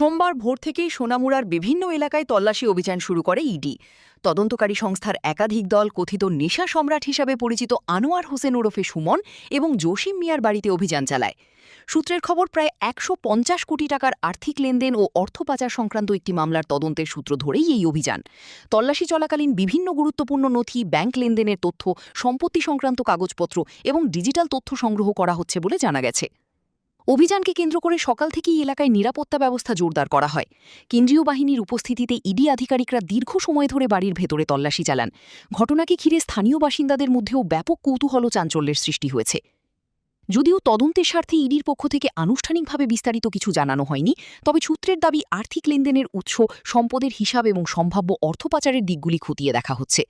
সোমবার ভোর থেকেই সোনামুড়ার বিভিন্ন এলাকায় তল্লাশি অভিযান শুরু করে ইডি। তদন্তকারী সংস্থার একাধিক দল কথিত নেশা সম্রাট হিসাবে পরিচিত আনোয়ার হোসেন ওরফে সুমন এবং জসিম মিয়ার বাড়িতে অভিযান চালায়। সূত্রের খবর, প্রায় ১৫০ কোটি টাকার আর্থিক লেনদেন ও অর্থ পাচার সংক্রান্ত একটি মামলার তদন্তের সূত্র ধরেই এই অভিযান। তল্লাশি চলাকালীন বিভিন্ন গুরুত্বপূর্ণ নথি, ব্যাংক লেনদেনের তথ্য, সম্পত্তি সংক্রান্ত কাগজপত্র এবং ডিজিটাল তথ্য সংগ্রহ করা হচ্ছে বলে জানা গেছে। অভিযানকে কেন্দ্র করে সকাল থেকেই এলাকায় নিরাপত্তা ব্যবস্থা জোরদার করা হয়। কেন্দ্রীয় বাহিনীর উপস্থিতিতে ইডি আধিকারিকরা দীর্ঘ সময় ধরে বাড়ির ভেতরে তল্লাশি চালান। ঘটনাকে ঘিরে স্থানীয় বাসিন্দাদের মধ্যেও ব্যাপক কৌতূহল ও চাঞ্চল্যের সৃষ্টি হয়েছে। যদিও তদন্তের স্বার্থে ইডির পক্ষ থেকে আনুষ্ঠানিকভাবে বিস্তারিত কিছু জানানো হয়নি, তবে সূত্রের দাবি আর্থিক লেনদেনের উৎস, সম্পদের হিসাব এবং সম্ভাব্য অর্থ পাচারের দিকগুলি খতিয়ে দেখা হচ্ছে।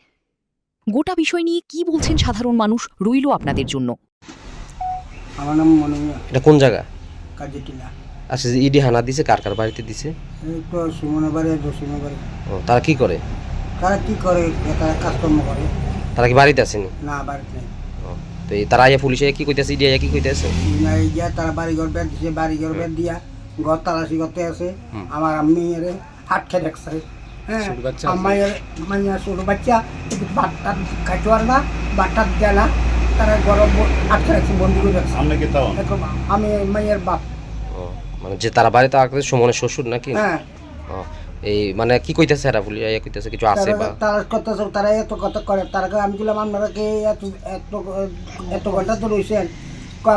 গোটা বিষয় নিয়ে কি বলছেন সাধারণ মানুষ রইল আপনাদের জন্য। আমার নাম মনে এটা কোন জায়গা? কাজেটিলা। আচ্ছা, ইডি হানা দিছে কার কার বাড়িতে দিছে? এই তো সুমনের বাড়ি, জসিমের বাড়ি। ও, তারা কি করে? তারা কি করে? তারা কাজকর্ম করে। তারা কি বাড়িতে আসেনি? না, বাড়িতে নেই। তো তারা আইয়া পুলিশে কি কইতেছে, ইডি আইয়া কি কইতেছে? এই যে তারা বাড়িঘর বের দিছে, বাড়িঘর বের দিয়া ঘর তালাশি করতে আছে। আমার আম্মি এর হাট খেয়ে দেখছে। হ্যাঁ, আমার মানে ছোট বাচ্চা বাটটা খাইতে পারে না, বাটটা দেয় না, তারা গরম আটকে রাখছে, বন্দি করে রাখছে। আমি মাইয়ের বাপ। মানে যে তারা বাড়িতে আসছে সুমনের শ্বশুর নাকি? হ্যাঁ। এই মানে কি কইতেছে এরা? পুলিশ আইয়া কইতেছে কিছু আছে বা তারা করতেছে, তারা এত কথা করে। তারা আমি বললাম আপনারা কি এত ঘন্টা তো রয়েছেন?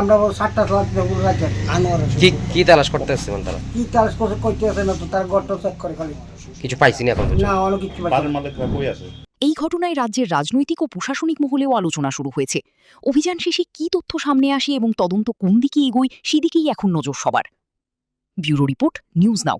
আমরা 7টা রাখেন। কি কি তালাশ করতেছে? মানে তারা কি তালাশ করছে কইতেছে না তো, তার গড়টা চেক করে খালি। কিছু পাইছি না এখন না, অনেক কিছু পাইছি। এই ঘটনায় রাজ্যের রাজনৈতিক ও প্রশাসনিক মহলেও আলোচনা শুরু হয়েছে। অভিযান শেষে কী তথ্য সামনে আসে এবং তদন্ত কোন দিকে এগোয়, সেদিকেই এখন নজর সবার। Bureau report, news now.